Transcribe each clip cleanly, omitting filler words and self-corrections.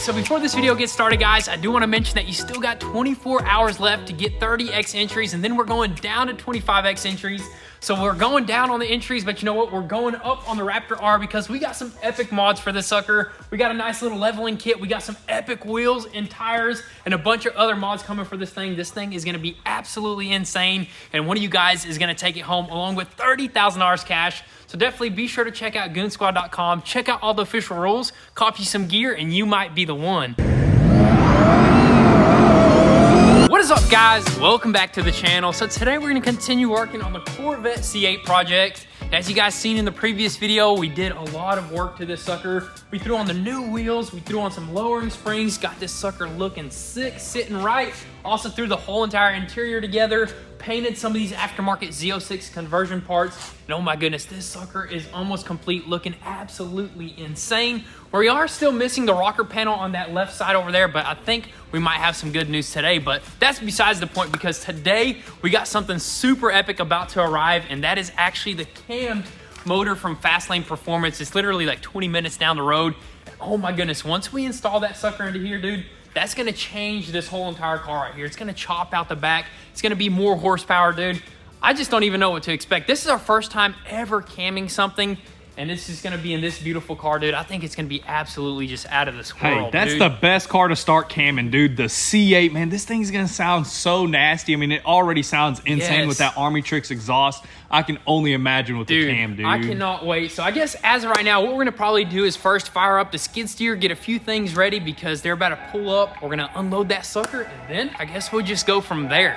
So before this video gets started, guys, I do want to mention that you still got 24 hours left to get 30x entries, and then we're going down to 25x entries. So we're going down on the entries, but you know what? We're going up on the Raptor R because we got some epic mods for this sucker. We got a nice little leveling kit. We got some epic wheels and tires and a bunch of other mods coming for this thing. This thing is going to be absolutely insane, and one of you guys is going to take it home along with $30,000 cash. So definitely be sure to check out goonzquad.com, check out all the official rules, copy some gear, and you might be the one. What is up, guys? Welcome back to the channel. So today we're gonna continue working on the Corvette C8 project. As you guys seen in the previous video, we did a lot of work to this sucker. We threw on the new wheels, we threw on some lowering springs, got this sucker looking sick, sitting right. Also threw the whole entire interior together, painted some of these aftermarket Z06 conversion parts, and oh my goodness, this sucker is almost complete, looking absolutely insane. We are still missing the rocker panel on that left side over there, but I think we might have some good news today. But that's besides the point, because today we got something super epic about to arrive, and that is actually the cammed motor from Fastlane Performance. It's literally like 20 minutes down the road. Oh my goodness, once we install that sucker into here, dude, that's gonna change this whole entire car right here. It's gonna chop out the back. It's gonna be more horsepower, dude. I just don't even know what to expect. This is our first time ever camming something, and this is gonna be in this beautiful car, dude. I think it's gonna be absolutely just out of this world. Hey, that's dude. The best car to start camming, dude. The C8, man, this thing's gonna sound so nasty. I mean, it already sounds insane with that Army Tricks exhaust. I can only imagine with the cam, dude. I cannot wait. So I guess as of right now, what we're gonna probably do is first fire up the skid steer, get a few things ready because they're about to pull up. We're gonna unload that sucker, and then I guess we'll just go from there.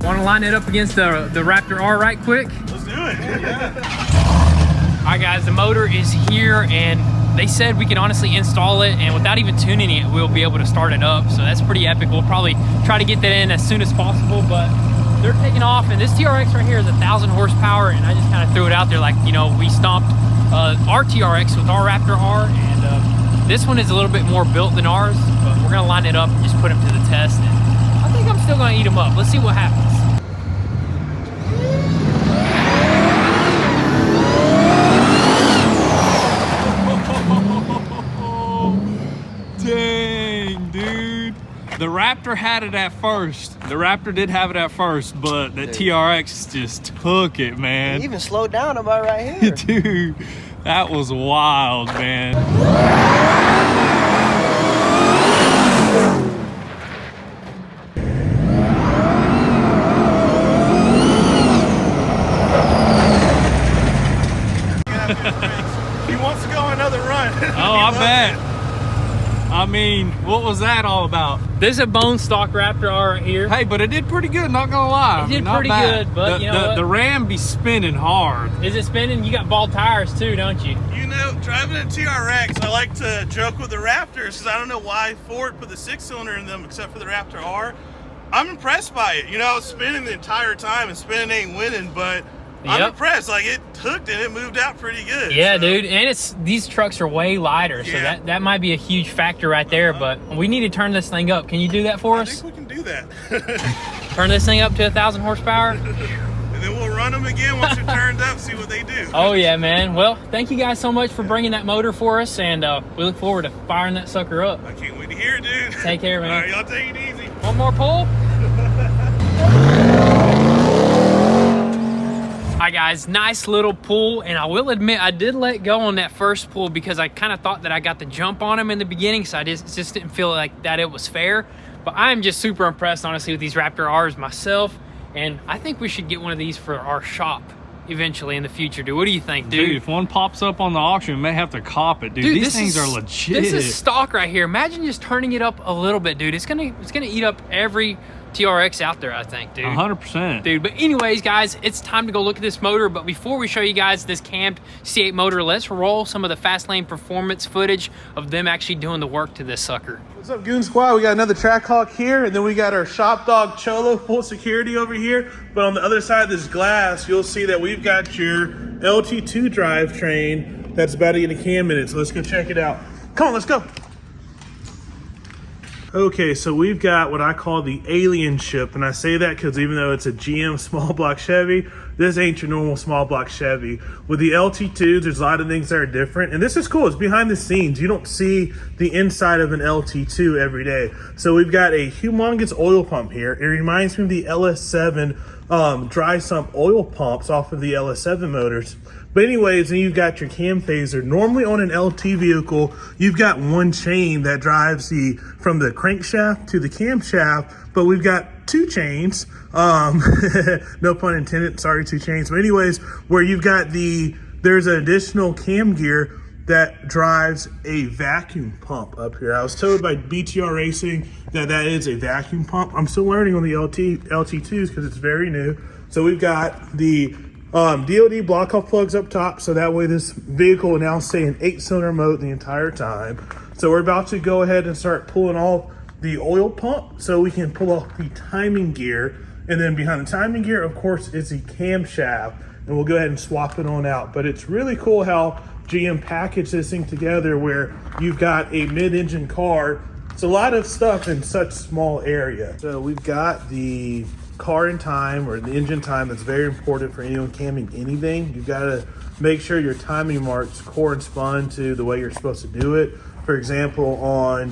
Want to line it up against the Raptor R right quick? Let's do it. Yeah. All right, guys, the motor is here, and they said we can honestly install it, and without even tuning it, we'll be able to start it up. So that's pretty epic. We'll probably try to get that in as soon as possible, but they're taking off, and this TRX right here is 1,000 horsepower, and I just kind of threw it out there like, you know, we stomped our TRX with our Raptor R, and this one is a little bit more built than ours, but we're gonna line it up and just put them to the test, and I think I'm still gonna eat them up. Let's see what happens. Dang, dude. The Raptor had it at first. The Raptor did have it at first, but the TRX just took it, man. He even slowed down about right here. Dude, that was wild, man. He wants to go another run. Oh, I bet. I mean, what was that all about? This is a bone stock Raptor R right here. Hey, but it did pretty good, not gonna lie. It did pretty good, but you know what? The Ram be spinning hard. Is it spinning? You got bald tires too, don't you? You know, driving a TRX, I like to joke with the Raptors because I don't know why Ford put the 6-cylinder in them except for the Raptor R. I'm impressed by it. You know, I was spinning the entire time, and spinning ain't winning, but I'm impressed. Like, it hooked and it moved out pretty good. Yeah, so. Dude, and these trucks are way lighter, so that might be a huge factor right there. But we need to turn this thing up. Can you do that for us? I think we can do that. Turn this thing up to 1,000 horsepower. And then we'll run them again once they're turned up, see what they do. Oh yeah, man. Well, thank you guys so much for bringing that motor for us, and we look forward to firing that sucker up. I can't wait to hear it, dude. Take care, man. All right, y'all take it easy. One more pull. Hi guys, nice little pull, and I will admit I did let go on that first pull because I kind of thought that I got the jump on him in the beginning, so I just didn't feel like that it was fair. But I'm just super impressed, honestly, with these Raptor Rs myself, and I think we should get one of these for our shop eventually in the future, dude. What do you think, dude? Dude, if one pops up on the auction, we may have to cop it, dude. These things are legit. This is stock right here. Imagine just turning it up a little bit, dude. It's gonna eat up every TRX out there, I think, dude. 100%. Dude, but anyways, guys, it's time to go look at this motor. But before we show you guys this cammed C8 motor, let's roll some of the fast lane performance footage of them actually doing the work to this sucker. What's up, Goon Squad? We got another Trackhawk here, and then we got our shop dog Cholo full security over here. But on the other side of this glass, you'll see that we've got your LT2 drivetrain that's about to get a cam in it. So let's go check it out. Come on, let's go. Okay, so we've got what I call the alien ship, and I say that because even though it's a GM small block Chevy, this ain't your normal small block Chevy. With the LT2s, there's a lot of things that are different, and this is cool. It's behind the scenes. You don't see the inside of an LT2 every day. So we've got a humongous oil pump here. It reminds me of the LS7 dry sump oil pumps off of the LS7 motors. But anyways, then you've got your cam phaser. Normally on an LT vehicle, you've got one chain that drives from the crankshaft to the camshaft, but we've got two chains. No pun intended, sorry, two chains. But anyways, where you've got there's an additional cam gear that drives a vacuum pump up here. I was told by BTR Racing that is a vacuum pump. I'm still learning on the LT2s because it's very new. So we've got the DOD block off plugs up top, so that way this vehicle will now stay in 8-cylinder mode the entire time. So we're about to go ahead and start pulling off the oil pump so we can pull off the timing gear. And then behind the timing gear, of course, is the camshaft, and we'll go ahead and swap it on out. But it's really cool how GM packaged this thing together where you've got a mid-engine car. It's a lot of stuff in such small area. So we've got the car in time, or the engine time, that's very important for anyone camming anything. You've got to make sure your timing marks correspond to the way you're supposed to do it. For example,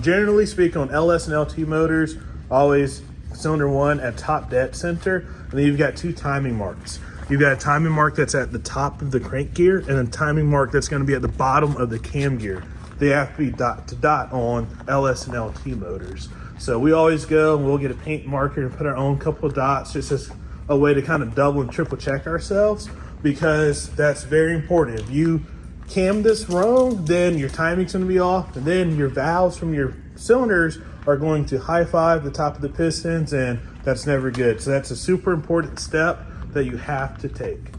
generally speaking, on LS and LT motors, always cylinder 1 at top dead center, and then you've got two timing marks. You've got a timing mark that's at the top of the crank gear, and a timing mark that's going to be at the bottom of the cam gear. They have to be dot to dot on LS and LT motors. So we always go and we'll get a paint marker and put our own couple of dots, just as a way to kind of double and triple check ourselves, because that's very important. If you cam this wrong, then your timing's going to be off, and then your valves from your cylinders are going to high five the top of the pistons, and that's never good. So that's a super important step that you have to take.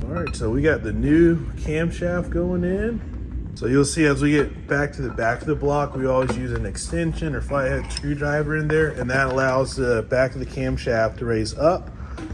All right, so we got the new camshaft going in. So you'll see as we get back to the back of the block, we always use an extension or flathead screwdriver in there, and that allows the back of the camshaft to raise up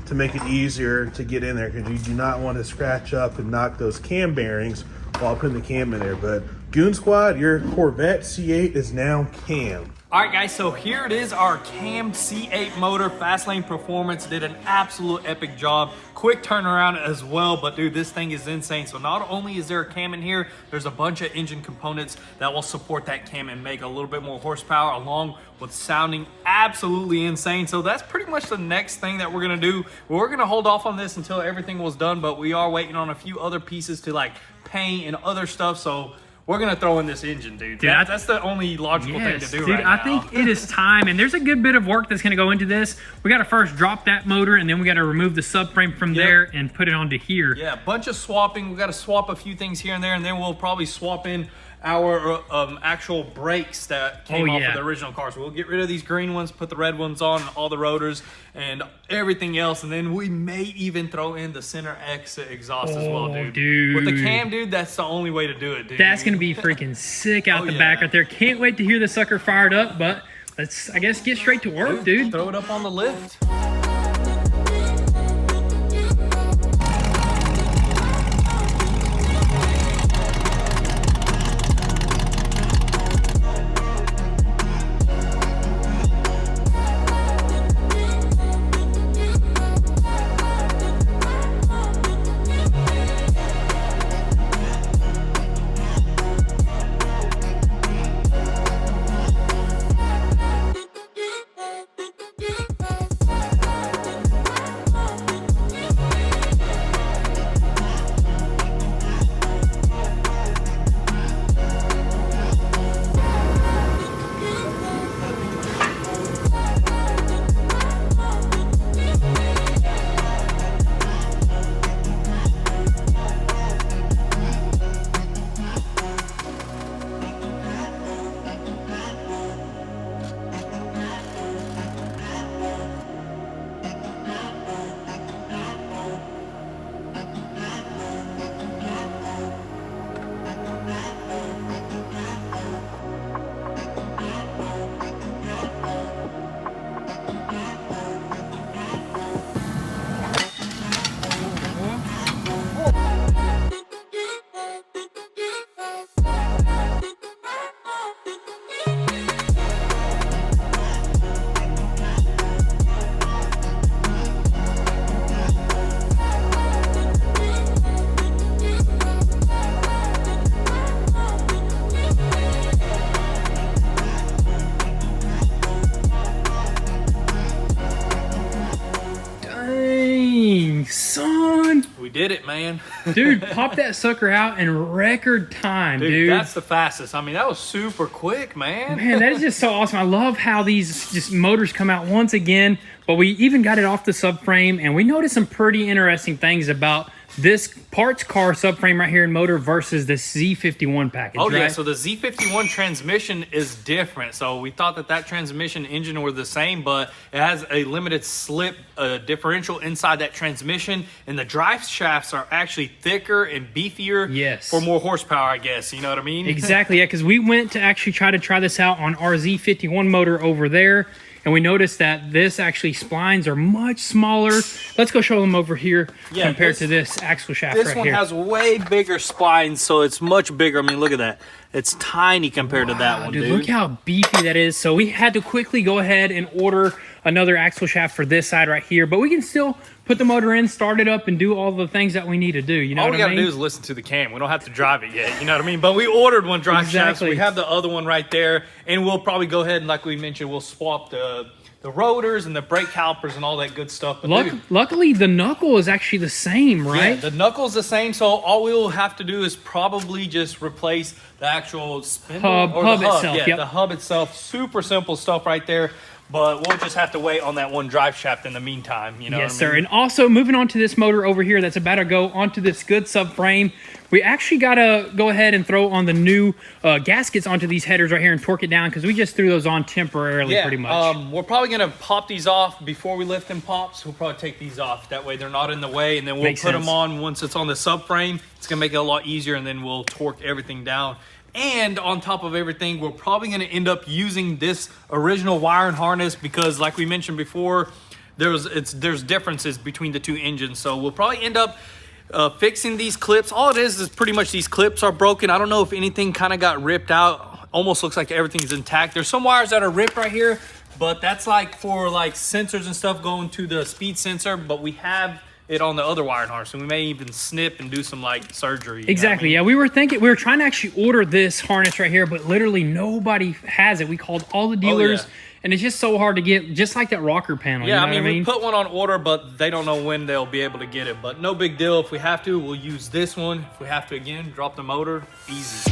to make it easier to get in there, because you do not want to scratch up and knock those cam bearings while putting the cam in there. But Goon Squad, your Corvette C8 is now cammed. All right, guys, so here it is, our cammed C8 motor. Fastlane Performance did an absolute epic job. Quick turnaround as well, but dude, this thing is insane. So not only is there a cam in here, there's a bunch of engine components that will support that cam and make a little bit more horsepower, along with sounding absolutely insane. So that's pretty much the next thing that we're gonna do. We're gonna hold off on this until everything was done, but we are waiting on a few other pieces to like paint and other stuff. So we're gonna throw in this engine, dude. That's the only logical thing to do right now. I think it is time, and there's a good bit of work that's gonna go into this. We gotta first drop that motor, and then we gotta remove the subframe from there and put it onto here. Yeah, bunch of swapping. We gotta swap a few things here and there, and then we'll probably swap in our actual brakes that came off of the original car. So we'll get rid of these green ones, put the red ones on, all the rotors and everything else, and then we may even throw in the center exit exhaust as well, dude. With the cam, dude, that's the only way to do it, dude. That's gonna be freaking sick out the back right there. Can't wait to hear the sucker fired up, but let's, I guess, get straight to work, dude. Throw it up on the lift. did it, man. Dude, pop that sucker out in record time, dude. That's the fastest. I mean, that was super quick, man. Man, that is just so awesome. I love how these just motors come out once again, but we even got it off the subframe, and we noticed some pretty interesting things about this parts car subframe right here in motor versus the Z51 package. Oh, right? yeah, so the Z51 transmission is different. So we thought that transmission engine were the same, but it has a limited slip differential inside that transmission, and the drive shafts are actually thicker and beefier. Yes. For more horsepower, I guess. You know what I mean? Exactly, yeah, because we went to actually try this out on our Z51 motor over there, and we noticed that this actually splines are much smaller. Let's go show them over here compared to this axle shaft right here. This one has way bigger splines, so it's much bigger. I mean, look at that. It's tiny compared to that one, dude. Look how beefy that is. So we had to quickly go ahead and order another axle shaft for this side right here, but we can still put the motor in, start it up, and do all the things that we need to do. You know what I mean? All we gotta do is listen to the cam. We don't have to drive it yet. You know what I mean? But we ordered one drive shaft. So we have the other one right there, and we'll probably go ahead and, like we mentioned, we'll swap the rotors and the brake calipers and all that good stuff. But luckily, the knuckle is actually the same, right? Yeah, the knuckle's the same, so all we'll have to do is probably just replace the actual spindle hub itself. Yeah, the hub itself. Super simple stuff right there. But we'll just have to wait on that one drive shaft in the meantime. You know yes, what I sir. mean? And also, moving on to this motor over here that's about to go onto this good subframe, we actually got to go ahead and throw on the new gaskets onto these headers right here and torque it down because we just threw those on temporarily pretty much. We're probably going to pop these off before we lift them pops. We'll probably take these off. That way they're not in the way, and then we'll put them on once it's on the subframe. It's going to make it a lot easier, and then we'll torque everything down. And on top of everything, we're probably going to end up using this original wiring harness because, like we mentioned before, there's differences between the two engines. So we'll probably end up fixing these clips. All it is pretty much these clips are broken. I don't know if anything kind of got ripped out. Almost looks like everything's intact. There's some wires that are ripped right here, but that's like for like sensors and stuff going to the speed sensor. But we have it on the other wiring harness, and we may even snip and do some like surgery. Exactly. Yeah, we were trying to actually order this harness right here, but literally nobody has it. We called all the dealers, and it's just so hard to get, just like that rocker panel. Yeah, you know I mean, we put one on order, but they don't know when they'll be able to get it. But no big deal. If we have to, we'll use this one. If we have to, again, drop the motor, easy.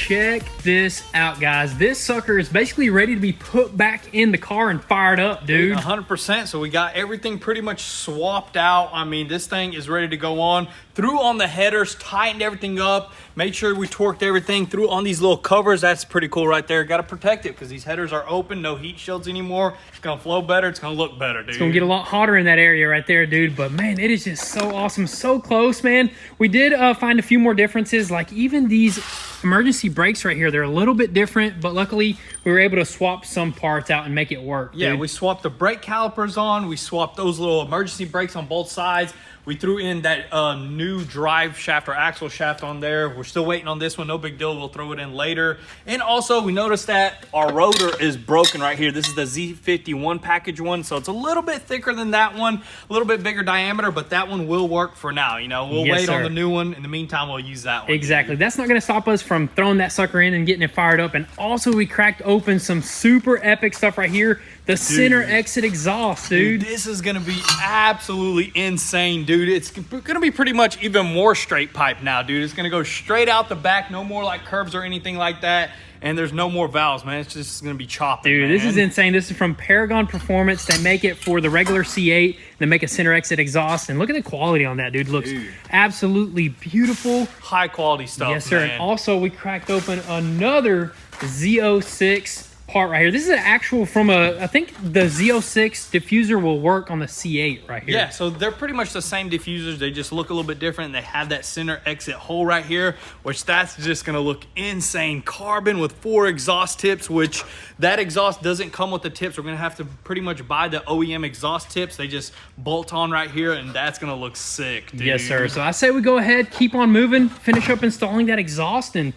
check this out, guys. This sucker is basically ready to be put back in the car and fired up, dude. 100%. So we got everything pretty much swapped out. I mean, this thing is ready to go on. Threw on the headers, tightened everything up, made sure we torqued everything, threw on these little covers. That's pretty cool right there. Got to protect it because these headers are open, no heat shields anymore. It's going to flow better. It's going to look better, dude. It's going to get a lot hotter in that area right there, dude. But, man, it is just so awesome. So close, man. We did find a few more differences. Like, even these emergency brakes right here, they're a little bit different. But, luckily, we were able to swap some parts out and make it work, Yeah, dude. we swapped the brake calipers on. We swapped those little emergency brakes on both sides. We threw in that new drive shaft or axle shaft on there. We're still waiting on this one. No big deal. We'll throw it in later. And also, we noticed that our rotor is broken right here. This is the Z51 package one, so it's a little bit thicker than that one, a little bit bigger diameter, but that one will work for now. You know, we'll wait on the new one. In the meantime, we'll use that one. Exactly. That's not going to stop us from throwing that sucker in and getting it fired up. And also, we cracked open some super epic stuff right here. The center exit exhaust, dude. This is going to be absolutely insane, dude. It's going to be pretty much even more straight pipe now, dude. It's going to go straight out the back. No more like curves or anything like that. And there's no more valves, man. It's just going to be chopping, dude, man. This is insane. This is from Paragon Performance. They make it for the regular C8. They make a center exit exhaust. And look at the quality on that, dude. Looks absolutely beautiful. High quality stuff, yes, sir. man. And also, we cracked open another Z06 part right here. This is an actual from I think the Z06 diffuser will work on the C8 right here. Yeah, so they're pretty much the same diffusers. They just look a little bit different. They have that center exit hole right here, which that's just going to look insane. Carbon with 4 exhaust tips, which that exhaust doesn't come with the tips. We're going to have to pretty much buy the OEM exhaust tips. They just bolt on right here, and that's going to look sick, dude. Yes, sir. So I say we go ahead, keep on moving, finish up installing that exhaust, and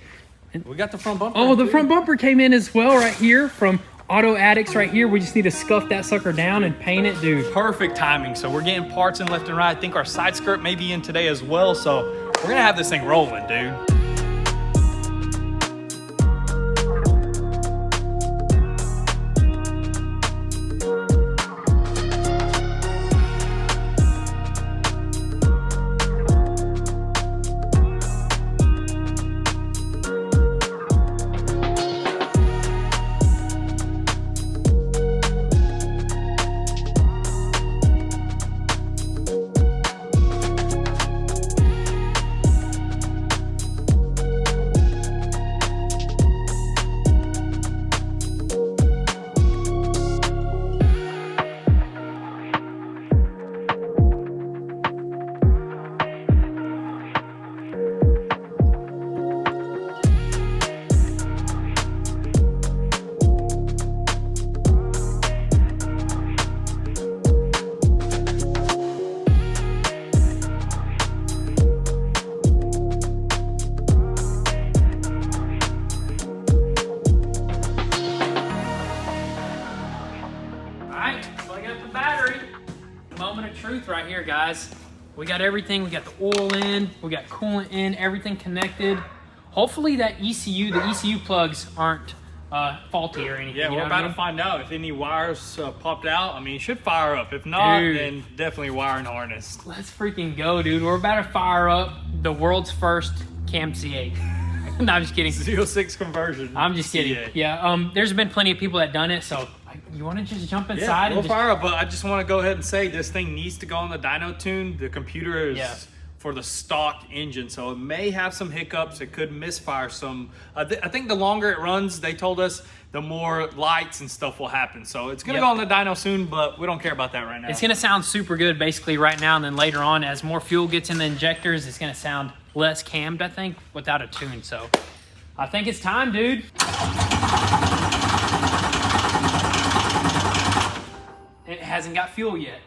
we got the front bumper. Oh, the front bumper came in as well right here from Auto Addicts right here. We just need to scuff that sucker down and paint it, dude. Perfect timing. So we're getting parts in left and right. I think our side skirt may be in today as well. So we're going to have this thing rolling, dude. Truth right here, guys. We got everything. We got the oil in, we got coolant in, everything connected. Hopefully that ECU, the ECU plugs aren't faulty or anything. Yeah, you we're know about what I mean? to find out if any wires popped out. I mean, it should fire up. If not, Dude, then definitely wire and harness. Let's freaking go, dude. We're about to fire up the world's first Cam C8. No, I'm just kidding. 06 conversion. I'm just kidding. C8. Yeah, there's been plenty of people that done it, so you want to just jump inside? Yeah, we'll and fire up, but I just want to go ahead and say this thing needs to go on the dyno tune. The computer is for the stock engine, so it may have some hiccups. It could misfire some. I think the longer it runs, they told us, the more lights and stuff will happen. So it's going to go on the dyno soon, but we don't care about that right now. It's going to sound super good basically right now, and then later on, as more fuel gets in the injectors, it's going to sound less cammed, I think, without a tune. So I think it's time, dude. It hasn't got fuel yet.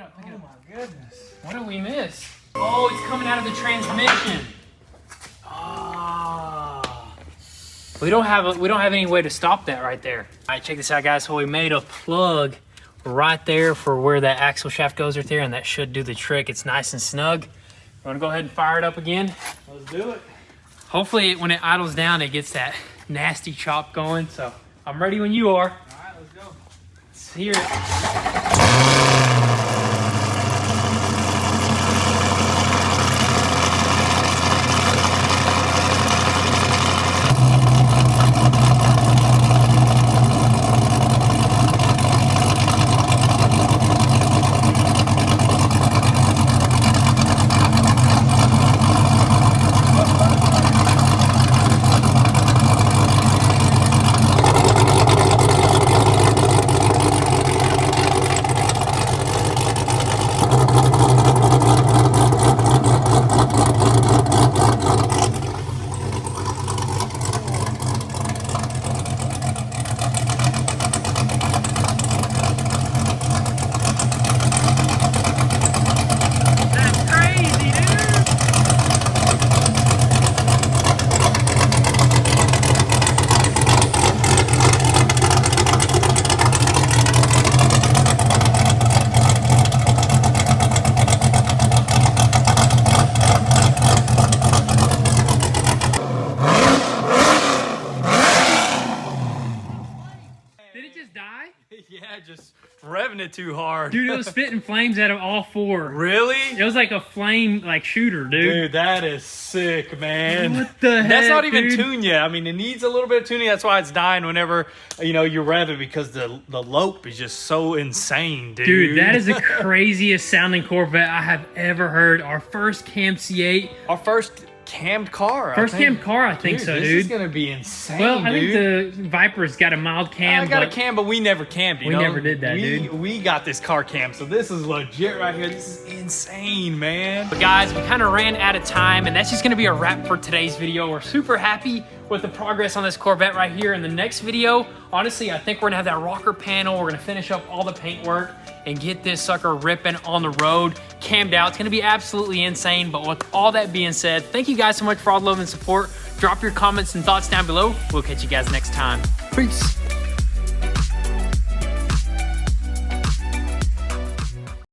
up, pick it up. Oh my goodness. What did we miss? Oh, it's coming out of the transmission. Ah. We don't have any way to stop that right there. All right, check this out, guys. So we made a plug right there for where that axle shaft goes right there, and that should do the trick. It's nice and snug. You want to go ahead and fire it up again? Let's do it. Hopefully, when it idles down, it gets that nasty chop going. So I'm ready when you are. All right, let's go. Let's hear it. Yeah, just revving it too hard. Dude, it was spitting flames out of all four. Really? It was like a flame shooter, dude. Dude, that is sick, man. What the heck, That's not even dude? tuned yet. I mean, it needs a little bit of tuning. That's why it's dying whenever, you rev it, because the lope is just so insane, dude. Dude, that is the craziest sounding Corvette I have ever heard. Our first Cam C8. Our first cammed car. First cammed car, I think so, dude. This is going to be insane, Well, I dude. think the Viper's got a mild cam. I got a cam, but we never cammed, you know? We never did that, dude. We got this car cam, so this is legit right here. This is insane, man. But guys, we kind of ran out of time, and that's just gonna be a wrap for today's video. We're super happy with the progress on this Corvette right here. In the next video, honestly, I think we're gonna have that rocker panel. We're gonna finish up all the paint work and get this sucker ripping on the road, cammed out. It's gonna be absolutely insane. But with all that being said, thank you guys so much for all the love and support. Drop your comments and thoughts down below. We'll catch you guys next time. Peace.